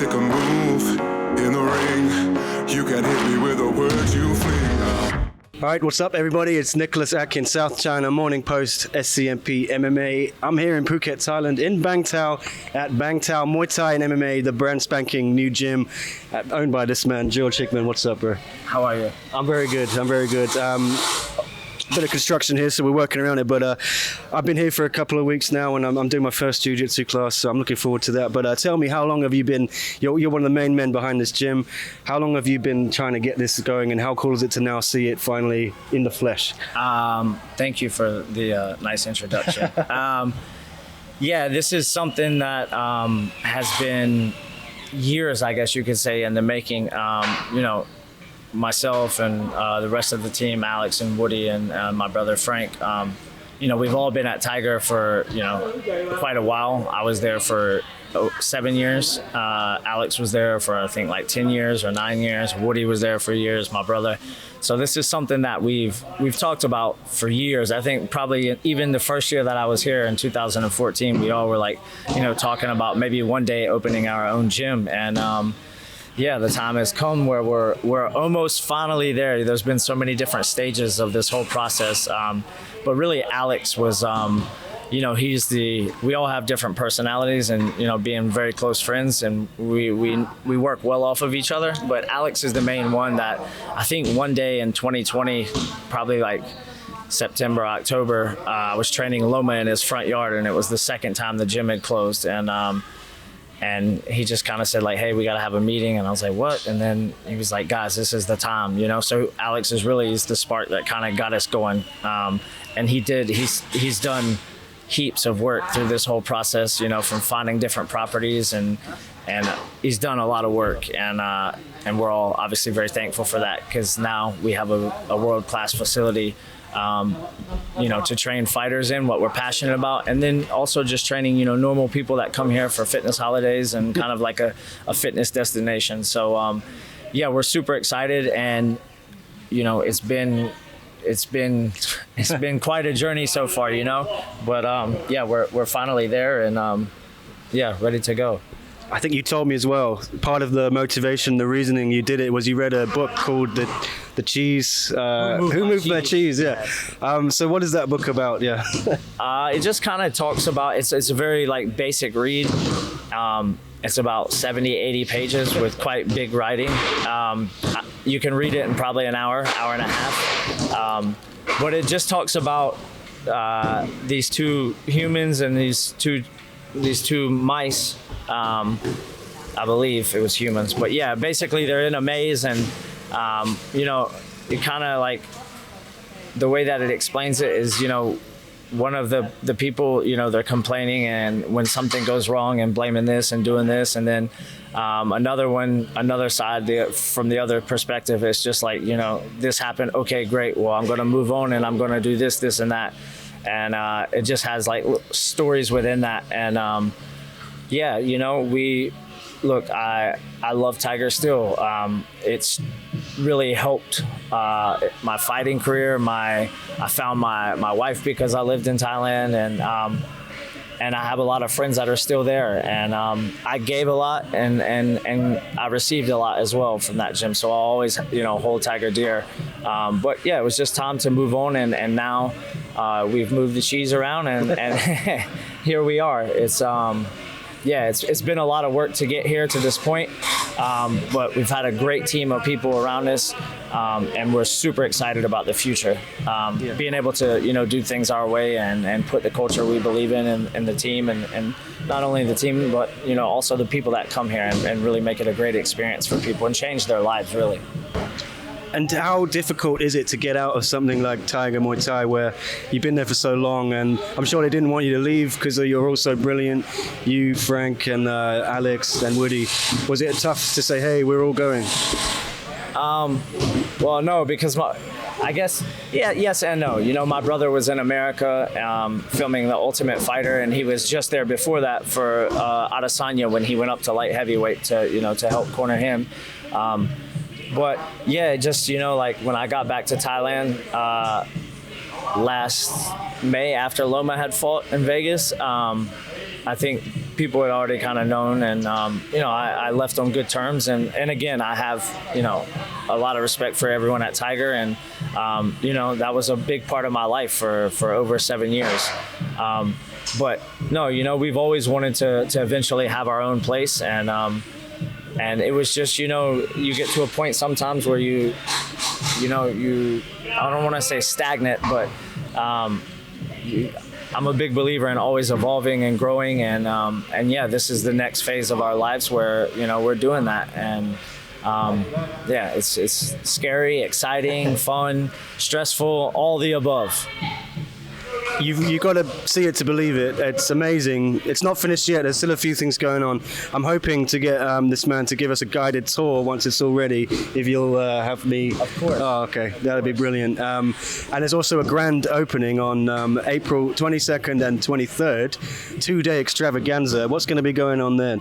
pick a move in the ring. You can hit me with a word you fling. All right, what's up, everybody? It's Nick Atkin, South China Morning Post, SCMP MMA. I'm here in Phuket, Thailand, in Bangtao at Bangtao Muay Thai and MMA, the brand spanking new gym owned by this man, George Hickman. What's up, bro? How are you? I'm very good. Bit of construction here, so we're working around it, but I've been here for a couple of weeks now, and I'm doing my first jiu-jitsu class, so I'm looking forward to that. But tell me, how long have you been, you're one of the main men behind this gym, how long have you been trying to get this going, and how cool is it to now see it finally in the flesh? Thank you for the nice introduction. Yeah, this is something that has been years, I guess you could say, in the making. Myself and the rest of the team, Alex and Woody and my brother Frank, we've all been at Tiger for, quite a while. I was there for 7 years. Alex was there for, I think, like 10 years or 9 years. Woody was there for years, my brother. So this is something that we've talked about for years. I think probably even the first year that I was here in 2014, we all were like, talking about maybe one day opening our own gym. And yeah, the time has come where we're almost finally there. There's been so many different stages of this whole process, but really Alex was, we all have different personalities and being very close friends, and we work well off of each other. But Alex is the main one that I think one day in 2020, probably like September, October, I was training Loma in his front yard, and it was the second time the gym had closed, and he just kind of said like, hey, we got to have a meeting. And I was like, what? And then he was like, guys, this is the time, So Alex is the spark that kind of got us going. And he's done heaps of work through this whole process, from finding different properties, and he's done a lot of work. And we're all obviously very thankful for that, because now we have a world-class facility to train fighters in, what we're passionate about, and then also just training, normal people that come here for fitness holidays and kind of like a fitness destination. So, yeah, we're super excited, and, it's been quite a journey so far, but, yeah, we're finally there, and, yeah, ready to go. I think you told me as well, part of the motivation, the reasoning you did it was you read a book called The Cheese, Who Moved My Cheese, yeah. So what is that book about, yeah? It just kind of talks about, it's a very like basic read. It's about 70, 80 pages with quite big writing. You can read it in probably an hour and a half. But it just talks about these two humans and these two mice. I believe it was humans, but yeah, basically they're in a maze, and it kind of like the way that it explains it is, one of the people, they're complaining, and when something goes wrong and blaming this and doing this, and then another side from the other perspective, it's just like, this happened, okay, great, well, I'm going to move on and I'm going to do this and that, and it just has like stories within that. And yeah, I love Tiger still. It's really helped my fighting career. I found my wife because I lived in Thailand, and I have a lot of friends that are still there. And I gave a lot, and I received a lot as well from that gym. So I'll always, hold Tiger dear. But yeah, it was just time to move on, and now we've moved the cheese around, and here we are. It's been a lot of work to get here to this point, but we've had a great team of people around us, and we're super excited about the future. Being able to, do things our way and put the culture we believe in the team, and not only the team, but, also the people that come here, and really make it a great experience for people and change their lives, really. And how difficult is it to get out of something like Tiger Muay Thai, where you've been there for so long, and I'm sure they didn't want you to leave because you're all so brilliant, you, Frank, and Alex, and Woody. Was it tough to say, hey, we're all going? Well, no, because I guess, yes and no. My brother was in America filming The Ultimate Fighter, and he was just there before that for Adesanya when he went up to light heavyweight to help corner him. But yeah, just, like when I got back to Thailand last May after Loma had fought in Vegas, I think people had already kind of known, and I left on good terms, and again, I have a lot of respect for everyone at Tiger, and that was a big part of my life for over 7 years. But no, we've always wanted to eventually have our own place, and it was just, you get to a point sometimes where you I don't want to say stagnant, but I'm a big believer in always evolving and growing, and yeah, this is the next phase of our lives where we're doing that, and it's scary, exciting, fun, stressful, all the above. You got to see it to believe it. It's amazing. It's not finished yet. There's still a few things going on. I'm hoping to get this man to give us a guided tour once it's all ready. If you'll have me. Of course. Oh, okay. That'd be brilliant. And there's also a grand opening on April 22nd and 23rd, 2-day extravaganza. What's going to be going on then?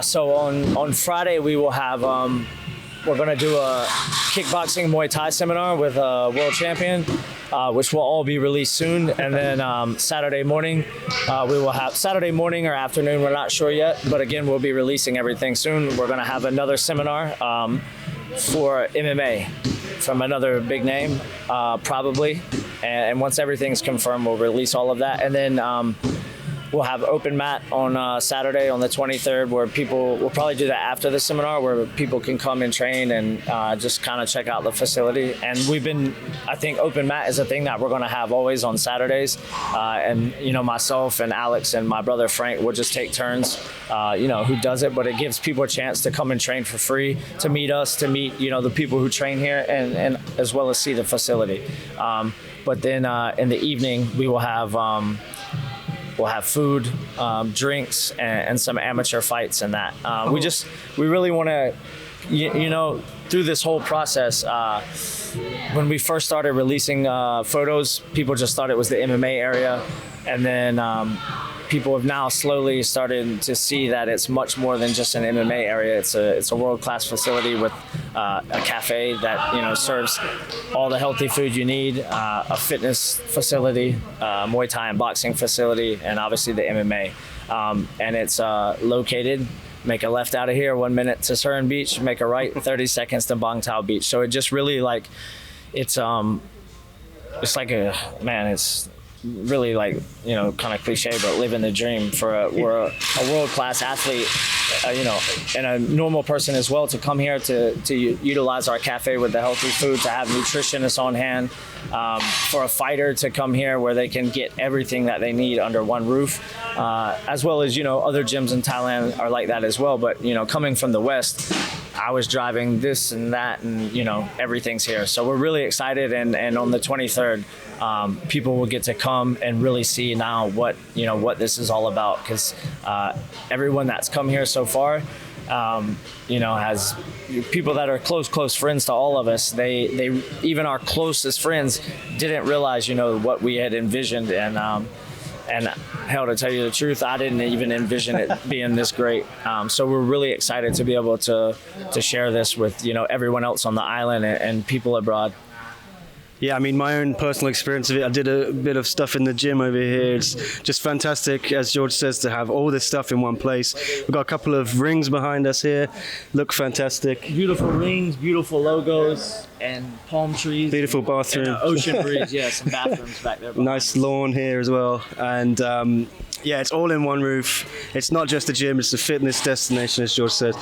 So on Friday we will have. We're going to do a kickboxing Muay Thai seminar with a world champion, which will all be released soon. And then Saturday morning, we will have Saturday morning or afternoon, we're not sure yet. But again, we'll be releasing everything soon. We're going to have another seminar for MMA from another big name, probably. And once everything's confirmed, we'll release all of that. And then we'll have open mat on Saturday on the 23rd, where we'll probably do that after the seminar, where people can come and train and just kind of check out the facility. And I think open mat is a thing that we're going to have always on Saturdays. And, myself and Alex and my brother Frank will just take turns, who does it. But it gives people a chance to come and train for free, to meet us, to meet, the people who train here, and as well as see the facility. But then in the evening, we will have... We'll have food, drinks, and some amateur fights and that. We really want to, through this whole process, when we first started releasing photos, people just thought it was the MMA area. And then people have now slowly started to see that it's much more than just an MMA area. It's a world-class facility with a cafe that serves all the healthy food you need, a fitness facility, Muay Thai and boxing facility, and obviously the MMA. And it's located. Make a left out of here, 1 minute to Surin Beach. Make a right, 30 seconds to Bangtao Beach. So it just really it's really kind of cliche, but living the dream for we're a world-class athlete, and a normal person as well, to come here to utilize our cafe with the healthy food, to have nutritionists on hand, for a fighter to come here where they can get everything that they need under one roof, as well as, other gyms in Thailand are like that as well. But, coming from the West, I was driving this and that, and everything's here. So we're really excited, and on the 23rd, people will get to come and really see now what this is all about, because everyone that's come here so far, has people that are close friends to all of us. They even our closest friends didn't realize what we had envisioned, and hell, to tell you the truth, I didn't even envision it being this great. So we're really excited to be able to share this with everyone else on the island and people abroad. Yeah, I mean, my own personal experience of it, I did a bit of stuff in the gym over here. It's just fantastic, as George says, to have all this stuff in one place. We've got a couple of rings behind us here. Look fantastic. Beautiful rings, beautiful logos, and palm trees. Beautiful bathroom. And ocean breeze, yeah, some bathrooms back there. Nice lawn here as well. And it's all in one roof. It's not just a gym, it's a fitness destination, as George says.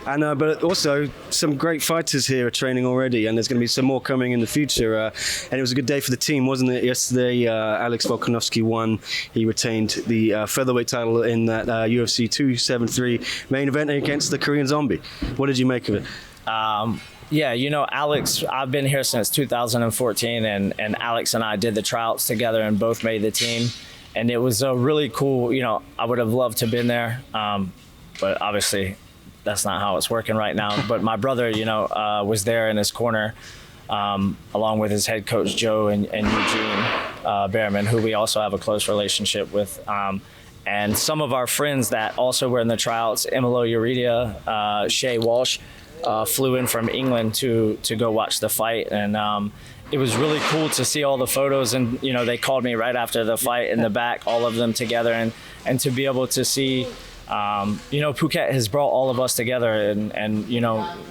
And but also some great fighters here are training already, and there's going to be some more coming in the future. And it was a good day for the team, wasn't it? Yesterday, Alex Volkanovski won. He retained the featherweight title in that UFC 273 main event against the Korean Zombie. What did you make of it? Alex, I've been here since 2014, and Alex and I did the tryouts together and both made the team. And it was a really cool, I would have loved to have been there, but obviously that's not how it's working right now. But my brother, was there in his corner, along with his head coach, Joe, and Eugene Behrman, who we also have a close relationship with. And some of our friends that also were in the tryouts, Emilio Uridia, Shay Walsh, flew in from England to go watch the fight. And it was really cool to see all the photos, and they called me right after the fight in the back, all of them together, and to be able to see Phuket has brought all of us together, and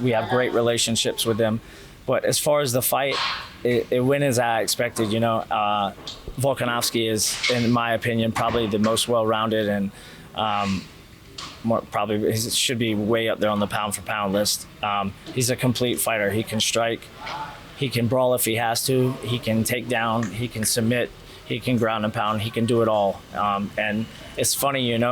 we have great relationships with them. But as far as the fight, it went as I expected. Volkanovski is, in my opinion, probably the most well-rounded and probably should be way up there on the pound-for-pound list. He's a complete fighter. He can strike. He can brawl if he has to. He can take down. He can submit. He can ground and pound. He can do it all. And it's funny,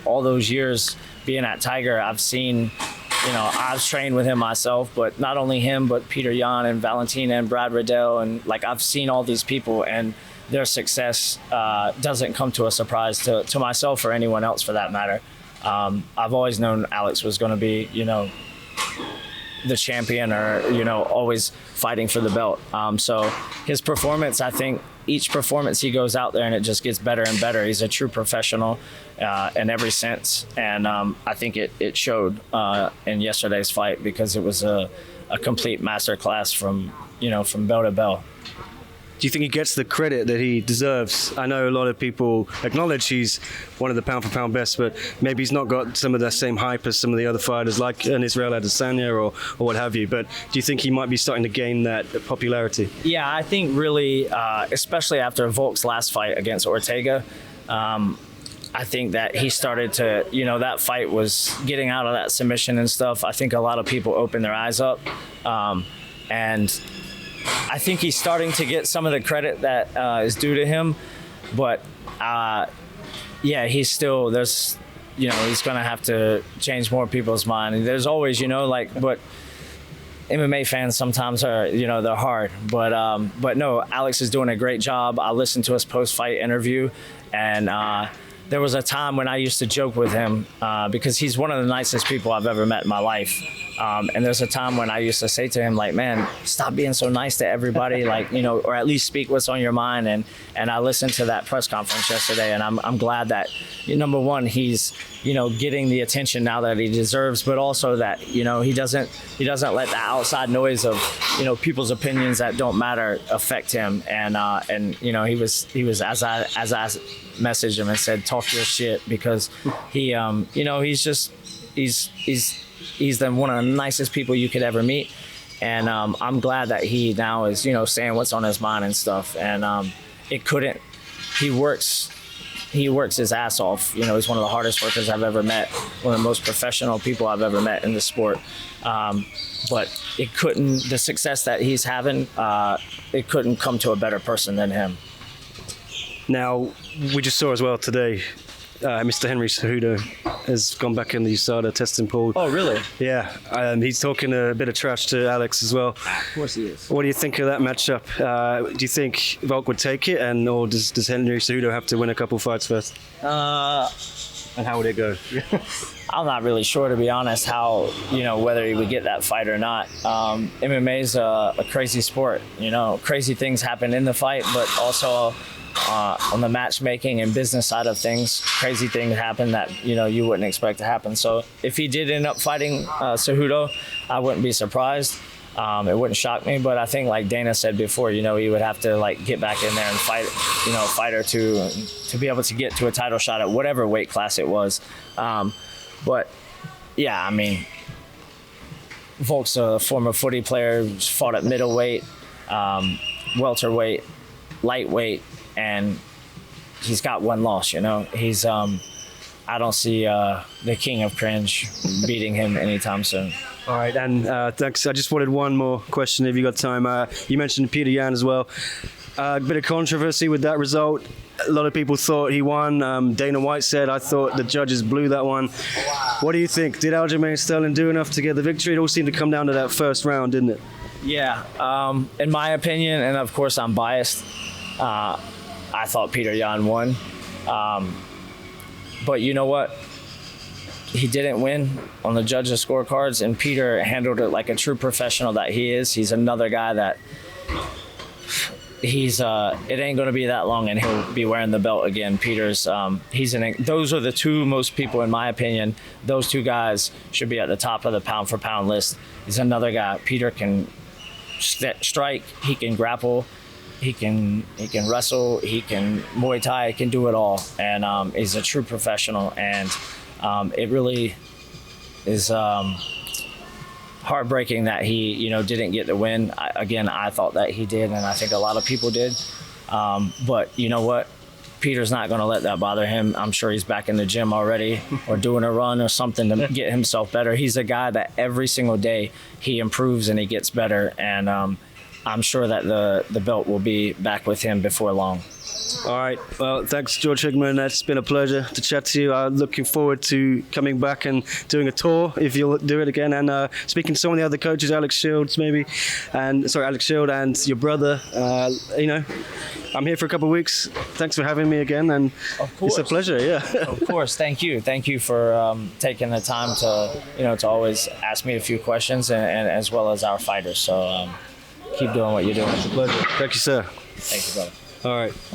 all those years being at Tiger, I've seen, I've trained with him myself, but not only him, but Petr Yan and Valentina and Brad Riddell. And I've seen all these people, and their success doesn't come to a surprise to myself or anyone else for that matter. I've always known Alex was going to be, the champion or, always fighting for the belt. So his performance, I think each performance he goes out there and it just gets better and better. He's a true professional in every sense. And I think it showed in yesterday's fight because it was a complete masterclass from bell to bell. Do you think he gets the credit that he deserves? I know a lot of people acknowledge he's one of the pound-for-pound best, but maybe he's not got some of the same hype as some of the other fighters like an Israel Adesanya or what have you. But do you think he might be starting to gain that popularity? Yeah, I think really, especially after Volk's last fight against Ortega, I think that he started to, that fight was getting out of that submission and stuff. I think a lot of people opened their eyes up. And I think he's starting to get some of the credit that is due to him, but he's still, he's going to have to change more people's mind. And there's always, but MMA fans sometimes are, they're hard, but no, Alex is doing a great job. I listened to his post-fight interview, and there was a time when I used to joke with him because he's one of the nicest people I've ever met in my life. And there's a time when I used to say to him, man, stop being so nice to everybody, or at least speak what's on your mind. And I listened to that press conference yesterday, and I'm glad that, number one, he's, getting the attention now that he deserves, but also that, he doesn't let the outside noise of, people's opinions that don't matter affect him. And he was as I messaged him and said, talk your shit, because he, he's one of the nicest people you could ever meet. And I'm glad that he now is, saying what's on his mind and stuff. And he works his ass off. He's one of the hardest workers I've ever met, one of the most professional people I've ever met in the sport. But the success that he's having, it couldn't come to a better person than him. Now, we just saw as well today, Mr. Henry Cejudo has gone back in the USADA testing pool. Oh, really? Yeah. He's talking a bit of trash to Alex as well. Of course he is. What do you think of that matchup? Do you think Volk would take it, or does Henry Cejudo have to win a couple fights first? And how would it go? I'm not really sure, to be honest, how, whether he would get that fight or not. MMA is a crazy sport. Crazy things happen in the fight, but also on the matchmaking and business side of things, crazy things happen that you wouldn't expect to happen. So if he did end up fighting Cejudo, I wouldn't be surprised. It wouldn't shock me, but I think, like Dana said before, he would have to get back in there and fight, a fight or two to be able to get to a title shot at whatever weight class it was. But yeah, I mean, Volk's a former footy player, fought at middleweight, welterweight, lightweight, and he's got one loss. He's I don't see the king of cringe beating him anytime soon. All right, and thanks. I just wanted one more question if you got time. You mentioned Petr Yan as well. A bit of controversy with that result. A lot of people thought he won. Dana White said, I thought the judges blew that one. What do you think? Did Aljamain Sterling do enough to get the victory? It all seemed to come down to that first round, didn't it? Yeah, in my opinion, and of course I'm biased, I thought Petr Yan won. But you know what? He didn't win on the judges' scorecards, and Peter handled it like a true professional that he is. He's another guy that it ain't going to be that long and he'll be wearing the belt again. Peter's those are the two most people, in my opinion. Those two guys should be at the top of the pound for pound list. He's another guy. Peter can strike, he can grapple, he can wrestle, he can Muay Thai, he can do it all. And he's a true professional, and It really is heartbreaking that he, didn't get the win. I thought that he did, and I think a lot of people did. But you know what? Peter's not going to let that bother him. I'm sure he's back in the gym already or doing a run or something to get himself better. He's a guy that every single day he improves and he gets better. And I'm sure that the belt will be back with him before long. All right. Well, thanks, George Hickman. It's been a pleasure to chat to you. I'm looking forward to coming back and doing a tour if you'll do it again. And speaking to some of the other coaches, Alex Shield and your brother. I'm here for a couple of weeks. Thanks for having me again, and it's a pleasure. Yeah. Of course. Thank you for taking the time to always ask me a few questions, and as well as our fighters. So keep doing what you're doing. It's a pleasure. Thank you, sir. Thank you, brother. All right.